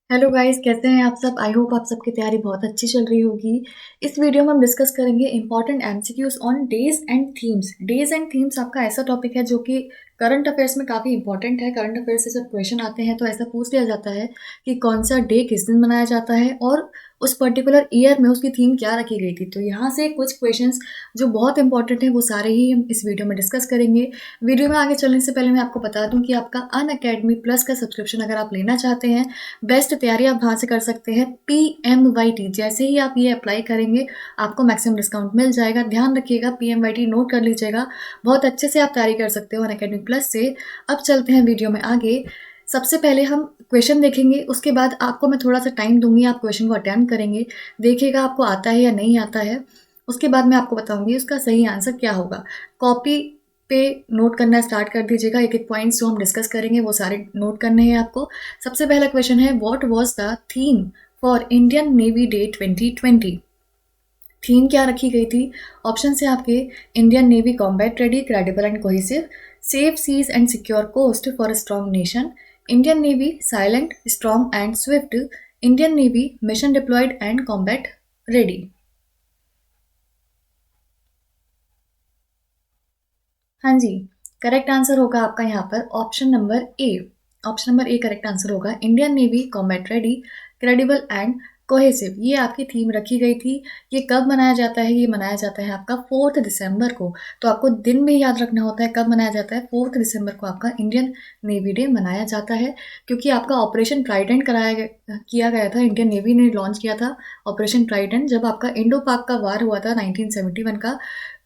Hello guys, कैसे हैं आप सब। आई होप आप सबकी तैयारी बहुत अच्छी चल रही होगी। इस वीडियो में हम डिस्कस करेंगे important MCQs on days and themes. Days and themes आपका ऐसा टॉपिक है जो कि करंट अफेयर्स में काफ़ी इंपॉर्टेंट है। करंट अफेयर्स से जब क्वेश्चन आते हैं तो ऐसा पूछ लिया जाता है कि कौन सा डे किस दिन मनाया जाता है और उस पर्टिकुलर ईयर में उसकी थीम क्या रखी गई थी। तो यहाँ से कुछ क्वेश्चंस जो बहुत इंपॉर्टेंट हैं वो सारे ही हम इस वीडियो में डिस्कस करेंगे। वीडियो में आगे चलने से पहले मैं आपको बता दूं कि आपका अनअकैडमी प्लस का सब्सक्रिप्शन अगर आप लेना चाहते हैं, बेस्ट तैयारी आप वहाँ से कर सकते हैं। PMYT जैसे ही आप ये अप्लाई करेंगे आपको मैक्सिमम डिस्काउंट मिल जाएगा। ध्यान रखिएगा, PMYT नोट कर लीजिएगा। बहुत अच्छे से आप तैयारी कर सकते हो अनअकैडमी प्लस से। अब चलते हैं वीडियो में आगे। सबसे पहले हम क्वेश्चन देखेंगे, उसके बाद आपको मैं थोड़ा सा टाइम दूंगी, आप क्वेश्चन को अटेम्प्ट करेंगे, देखिएगा आपको आता है या नहीं आता है। उसके बाद मैं आपको बताऊंगी उसका सही आंसर क्या होगा। कॉपी पे नोट करना स्टार्ट कर दीजिएगा। एक एक पॉइंट्स जो हम डिस्कस करेंगे वो सारे नोट करने हैं आपको। सबसे पहला क्वेश्चन है, what was the theme for Indian Navy Day 2020। Theme क्या रखी गई थी? ऑप्शन है आपके, Indian Navy combat ready, credible and cohesive, safe seas and secure coast for a strong nation, Indian Navy silent strong and swift, Indian Navy mission deployed and combat ready. हाँ जी, correct answer होगा आपका यहाँ पर option number A. Option number A correct answer होगा। Indian Navy combat ready, credible and cohesive, ये आपकी theme रखी गई थी। ये कब मनाया जाता है? ये मनाया जाता है आपका 4 दिसंबर को। तो आपको दिन भी याद रखना होता है कब मनाया जाता है। 4 दिसंबर को आपका इंडियन नेवी डे मनाया जाता है, क्योंकि आपका ऑपरेशन ट्राइडेंट किया गया था। इंडियन नेवी ने लॉन्च किया था ऑपरेशन ट्राइडेंट जब आपका इंडो पाक का वार हुआ था 1971 का।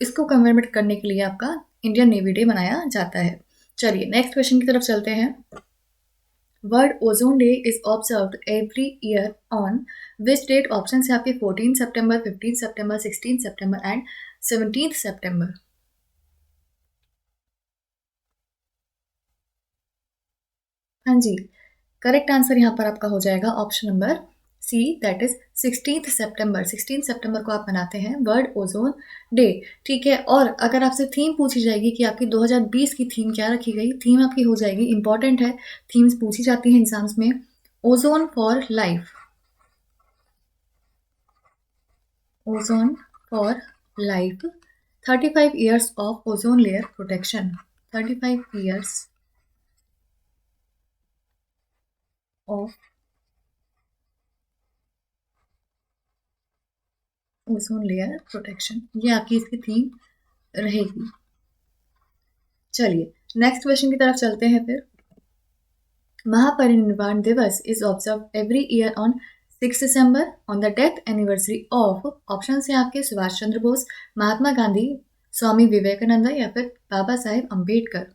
इसको कमेमोरेट करने के लिए आपका इंडियन नेवी डे मनाया जाता है। चलिए नेक्स्ट क्वेश्चन की तरफ चलते हैं। World ozone day is observed every year on which date? Option है आपके 14 सितंबर, 15 सितंबर, 16 सितंबर एंड 17 सितंबर। हाँ जी, करेक्ट आंसर यहाँ पर आपका हो जाएगा option number C, that is 16 सितंबर। 16 सितंबर को आप मनाते हैं वर्ल्ड ओजोन डे। ठीक है, और अगर आपसे थीम पूछी जाएगी कि आपकी 2020 की थीम क्या रखी गई, थीम आपकी हो जाएगी, इंपॉर्टेंट है, थीम्स पूछी जाती हैं एग्जाम्स में, ozone for life. Ozone for life, 35 years of ozone layer protection. 35 years of ozone layer protection, ये आपकी इसकी थीम रहेगी। चलिए नेक्स्ट क्वेश्चन की तरफ चलते हैं फिर। महापरिनिर्वाण दिवस is observe every year on 6 December on the death anniversary of? Option है आपके, सुभाष चंद्र बोस, महात्मा गांधी, स्वामी विवेकानंद या फिर बाबा साहेब अम्बेडकर।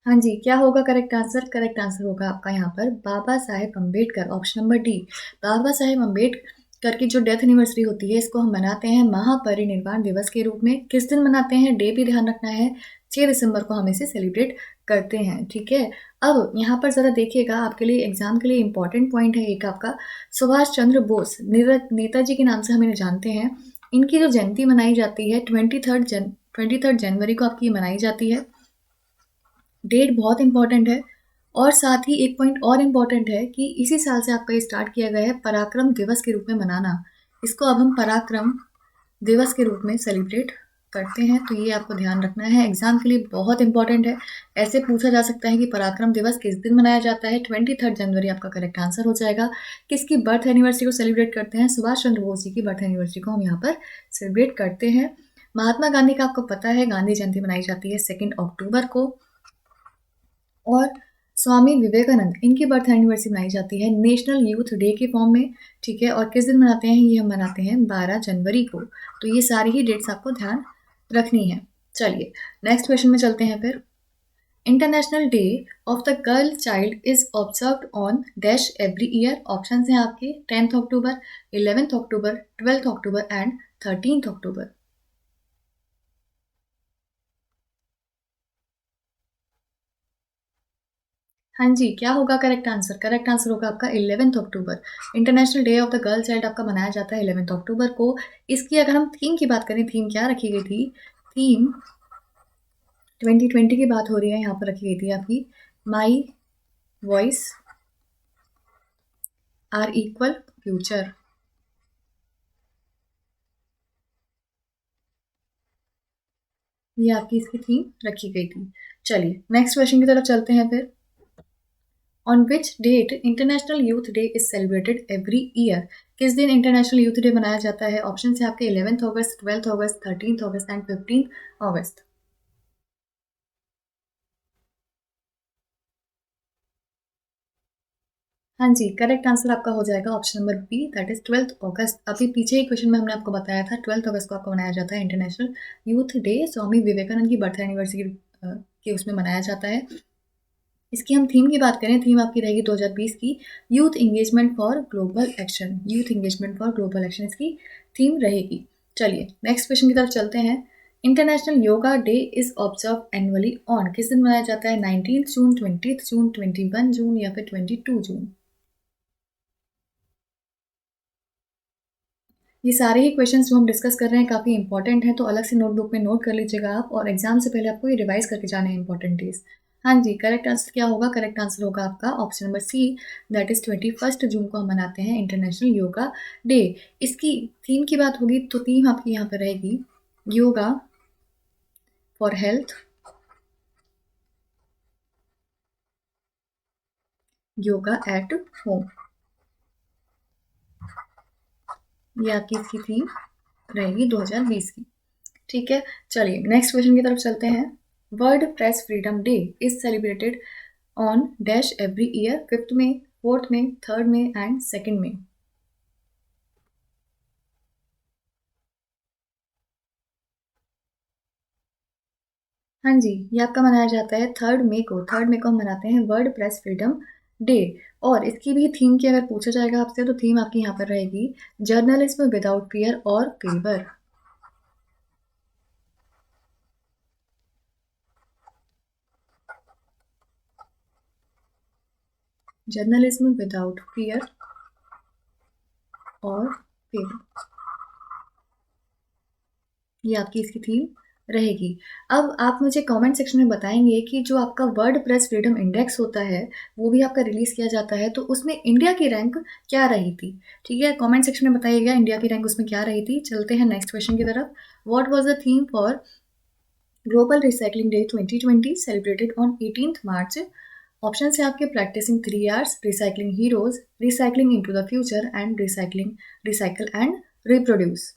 हाँ जी, क्या होगा करेक्ट आंसर? करेक्ट आंसर होगा आपका यहाँ पर Baba Saheb Ambedkar, option number D. Baba Saheb Ambedkar की जो डेथ एनिवर्सरी होती है इसको हम मनाते हैं महापरिनिर्वाण दिवस के रूप में। किस दिन मनाते हैं, डे भी ध्यान रखना है, 6 दिसंबर को हम इसे सेलिब्रेट करते हैं। ठीक है, अब यहाँ पर जरा देखिएगा, आपके लिए एग्जाम के लिए इंपॉर्टेंट पॉइंट है एक आपका, सुभाष चंद्र बोस नेताजी के नाम से हम इन्हें जानते हैं। इनकी जो जयंती मनाई जाती है 23 जनवरी को आपकी ये मनाई जाती है। डेट बहुत इंपॉर्टेंट है। और साथ ही एक पॉइंट और इम्पॉर्टेंट है कि इसी साल से आपका ये स्टार्ट किया गया है पराक्रम दिवस के रूप में मनाना। इसको अब हम पराक्रम दिवस के रूप में सेलिब्रेट करते हैं। तो ये आपको ध्यान रखना है, एग्जाम के लिए बहुत इंपॉर्टेंट है। ऐसे पूछा जा सकता है कि पराक्रम दिवस किस दिन मनाया जाता है? 23 जनवरी आपका करेक्ट आंसर हो जाएगा। किसकी बर्थ एनिवर्सरी को सेलिब्रेट करते हैं? सुभाष चंद्र बोस जी की बर्थ एनिवर्सरी को हम यहाँ पर सेलिब्रेट करते हैं। महात्मा गांधी का आपको पता है, गांधी जयंती मनाई जाती है 2 अक्टूबर को। और स्वामी विवेकानंद, इनकी बर्थ एनिवर्सरी मनाई जाती है नेशनल यूथ डे के फॉर्म में। ठीक है, और किस दिन मनाते हैं? ये हम मनाते हैं 12 जनवरी को। तो ये सारी ही डेट्स आपको ध्यान रखनी है। चलिए नेक्स्ट क्वेश्चन में चलते हैं फिर। International day of the girl child is observed on dash every year? Option हैं आपके, 10 अक्टूबर, 11 अक्टूबर, 12 अक्टूबर एंड 13 अक्टूबर। हाँ जी, क्या होगा करेक्ट आंसर? करेक्ट आंसर होगा आपका 11 अक्टूबर। International day of the girl child आपका मनाया जाता है 11 अक्टूबर को। इसकी अगर हम थीम की बात करें, थीम क्या रखी गई थी? थीम 2020 की बात हो रही है, यहाँ पर रखी गई थी आपकी my voice our equal future. ये आपकी इसकी थीम रखी गई थी। चलिए नेक्स्ट क्वेश्चन की तरफ चलते हैं फिर। On which date international youth day is celebrated every year? किस दिन इंटरनेशनल यूथ डे मनाया जाता है? ऑप्शन है आपके 11th August, 12th August, 13th August and 15th अगस्त। हाँ जी, करेक्ट आंसर आपका हो जाएगा option number B, that is 12th अगस्त। अभी पीछे ही क्वेश्चन में हमने आपको बताया था 12th अगस्त को आपको मनाया जाता है international youth day. Swami Vivekananda की बर्थ एनिवर्सरी के उसमें मनाया जाता है। इसकी हम थीम की बात करें, थीम आपकी रहेगी 2020 की youth engagement for global action. Youth engagement for global action इसकी थीम रहेगी। चलिए नेक्स्ट क्वेश्चन की तरफ चलते हैं। International yoga day is observe annually on? किस दिन मनाया जाता है? 19 जून, 20 जून, 21 जून या फिर 22 जून? ये सारे ही क्वेश्चंस जो हम डिस्कस कर रहे हैं काफ़ी इंपॉर्टेंट हैं, तो अलग से नोटबुक में नोट कर लीजिएगा आप, और एग्जाम से पहले आपको ये रिवाइज करके जाने हैं इंपॉर्टेंट डेज। हाँ जी, करेक्ट आंसर क्या होगा? करेक्ट आंसर होगा आपका option number C, that is 21 जून को हम मनाते हैं इंटरनेशनल योगा डे। इसकी थीम की बात होगी तो थीम आपकी यहाँ पर रहेगी yoga for health, yoga at home. ये आपकी इसकी थीम रहेगी 2020 की। ठीक है, चलिए नेक्स्ट क्वेश्चन की तरफ चलते हैं। World press freedom day is celebrated on dash every year? 5th में, 4th में, 3rd में एंड 2nd में? हाँ जी, ये आपका मनाया जाता है 3rd मई को। 3rd मई को हम मनाते हैं वर्ल्ड प्रेस फ्रीडम डे। और इसकी भी थीम की अगर पूछा जाएगा आपसे तो थीम आपकी यहाँ पर रहेगी जर्नलिज्म विदाउट फियर और फेवर। जर्नलिज्म विदाउट फियर और फेवर, ये आपकी इसकी थीम रहेगी। अब आप मुझे कमेंट सेक्शन में बताएंगे कि जो आपका वर्ल्ड प्रेस फ्रीडम इंडेक्स होता है वो भी आपका रिलीज किया जाता है, तो उसमें इंडिया की रैंक क्या रही थी? ठीक है, कमेंट सेक्शन में बताइएगा इंडिया की रैंक उसमें क्या रही थी। चलते हैं नेक्स्ट क्वेश्चन की तरफ। What was the theme for global recycling day 2020 celebrated on 18th March? Option है आपके practising 3 Rs, recycling heroes, recycling into the future and recycling recycle and reproduce.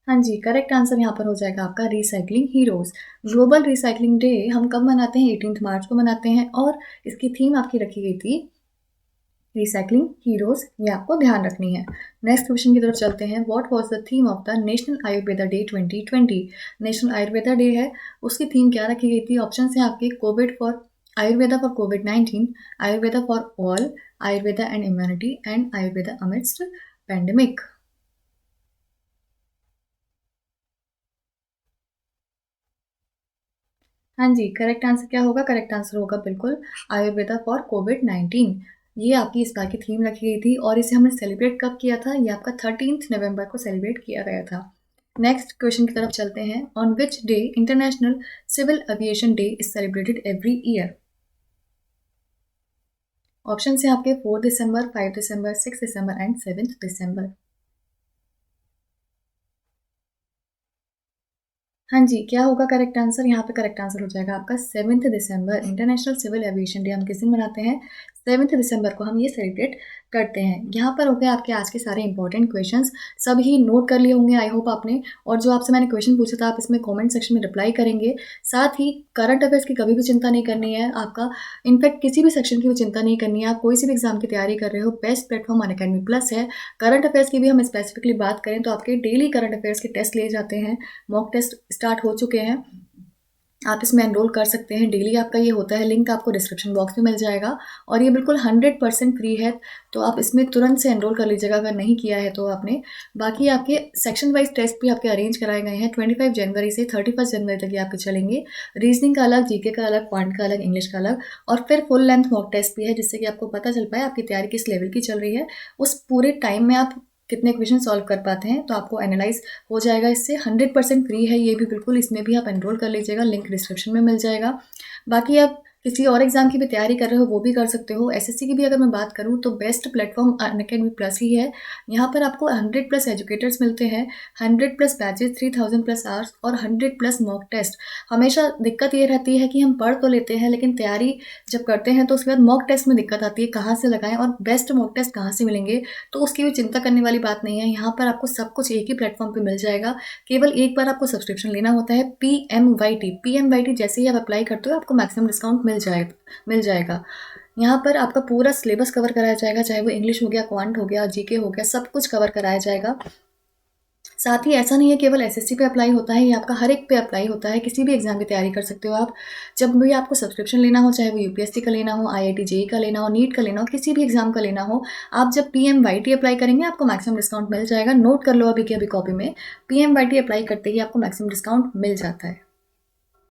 हाँ जी, करेक्ट आंसर यहाँ पर हो जाएगा आपका recycling heroes. Global recycling day हम कब मनाते हैं? 18th मार्च को मनाते हैं, और इसकी थीम आपकी रखी गई थी रिसाइकलिंग हीरोज, ये आपको ध्यान रखनी है। नेक्स्ट क्वेश्चन की तरफ चलते हैं। What was the theme of the national Ayurveda day 2020? National Ayurveda day है, उसकी थीम क्या रखी गई थी? ऑप्शन है आपके कोविड फॉर आयुर्वेदा फॉर कोविड-19, Ayurveda for all, Ayurveda and immunity and Ayurveda amidst pandemic. हाँ जी, करेक्ट आंसर क्या होगा? करेक्ट आंसर होगा बिल्कुल आयुर्वेदा फॉर कोविड-19। ये आपकी इस बार की थीम रखी गई थी, और इसे हमने सेलिब्रेट कब किया था? ये आपका 13th नवंबर को सेलिब्रेट किया गया था। नेक्स्ट क्वेश्चन की तरफ चलते हैं। On which day international civil aviation day is celebrated every year? Option है आपके 4 दिसंबर, 5 दिसंबर, 6 दिसंबर एंड 7 दिसंबर। हाँ जी, क्या होगा करेक्ट आंसर? यहाँ पे करेक्ट आंसर हो जाएगा आपका 7 दिसंबर। इंटरनेशनल सिविल एविएशन डे हम किस दिन मनाते हैं? 7 दिसंबर को हम ये सेलिब्रेट करते हैं। यहाँ पर हो गए आपके आज के सारे इंपॉर्टेंट क्वेश्चंस, सभी नोट कर लिए होंगे आई होप आपने। और जो आपसे मैंने क्वेश्चन पूछा था आप इसमें कमेंट सेक्शन में रिप्लाई करेंगे। साथ ही करंट अफेयर्स की कभी भी चिंता नहीं करनी है आपका, इनफैक्ट किसी भी सेक्शन की भी चिंता नहीं करनी है। आप कोई सी भी एग्जाम की तैयारी कर रहे हो, बेस्ट प्लेटफॉर्म अनअकैडमी प्लस है। करंट अफेयर्स की भी हम स्पेसिफिकली बात करें तो आपके डेली करंट अफेयर्स के टेस्ट लिए जाते हैं, मॉक टेस्ट स्टार्ट हो चुके हैं। आप इसमें एनरोल कर सकते हैं, डेली आपका ये होता है। लिंक आपको डिस्क्रिप्शन बॉक्स में मिल जाएगा, और ये बिल्कुल 100% फ्री है, तो आप इसमें तुरंत से एनरोल कर लीजिएगा अगर नहीं किया है तो आपने। बाकी आपके सेक्शन वाइज टेस्ट भी आपके अरेंज कराए गए हैं। 25 जनवरी से 31 जनवरी तक ये आपके चलेंगे। रीजनिंग का अलग, जीके का अलग, क्वांट का अलग, इंग्लिश का अलग, और फिर फुल लेंथ मॉक टेस्ट भी है, जिससे कि आपको पता चल पाए आपकी तैयारी किस लेवल की चल रही है। उस पूरे टाइम में आप कितने क्वेश्चन सॉल्व कर पाते हैं, तो आपको एनालाइज हो जाएगा इससे। 100% फ्री है ये भी, बिल्कुल इसमें भी आप एनरोल कर लीजिएगा, लिंक डिस्क्रिप्शन में मिल जाएगा। बाकी आप किसी और एग्जाम की भी तैयारी कर रहे हो वो भी कर सकते हो। एसएससी की भी अगर मैं बात करूँ तो बेस्ट प्लेटफॉर्म अनअकैडमी प्लस ही है। यहाँ पर आपको 100+ एजुकेटर्स मिलते हैं, 100+ बैचेस, 3000+ आवर्स और 100+ मॉक टेस्ट। हमेशा दिक्कत ये रहती है कि हम पढ़ तो लेते हैं लेकिन तैयारी जब करते हैं तो उसके बाद मॉक टेस्ट में दिक्कत आती है, कहाँ से लगाएं और बेस्ट मॉक टेस्ट कहाँ से मिलेंगे, तो उसकी भी चिंता करने वाली बात नहीं है। यहाँ पर आपको सब कुछ एक ही प्लेटफॉर्म पे मिल जाएगा। केवल एक बार आपको सब्सक्रिप्शन लेना होता है, PMYT जैसे ही आप अप्लाई करते हो आपको मैक्सिमम डिस्काउंट मिल जाएगा। यहाँ पर आपका पूरा सिलेबस कवर कराया जाएगा, चाहे वो इंग्लिश हो गया, क्वांट हो गया, जीके हो गया, सब कुछ कवर कराया जाएगा। साथ ही ऐसा नहीं है केवल एसएससी पे अप्लाई होता है, ये आपका हर एक पे अप्लाई होता है, किसी भी एग्जाम की तैयारी कर सकते हो आप। जब भी आपको सब्सक्रिप्शन लेना हो, चाहे वो यूपीएससी का लेना हो, आईआईटी जेईई का लेना हो, नीट का लेना हो, किसी भी एग्जाम का लेना हो, आप जब PMYT अप्लाई करेंगे आपको मैक्सिमम डिस्काउंट मिल जाएगा। नोट कर लो अभी की अभी कॉपी में, PMYT अप्लाई करते ही आपको मैक्सिमम डिस्काउंट मिल जाता है।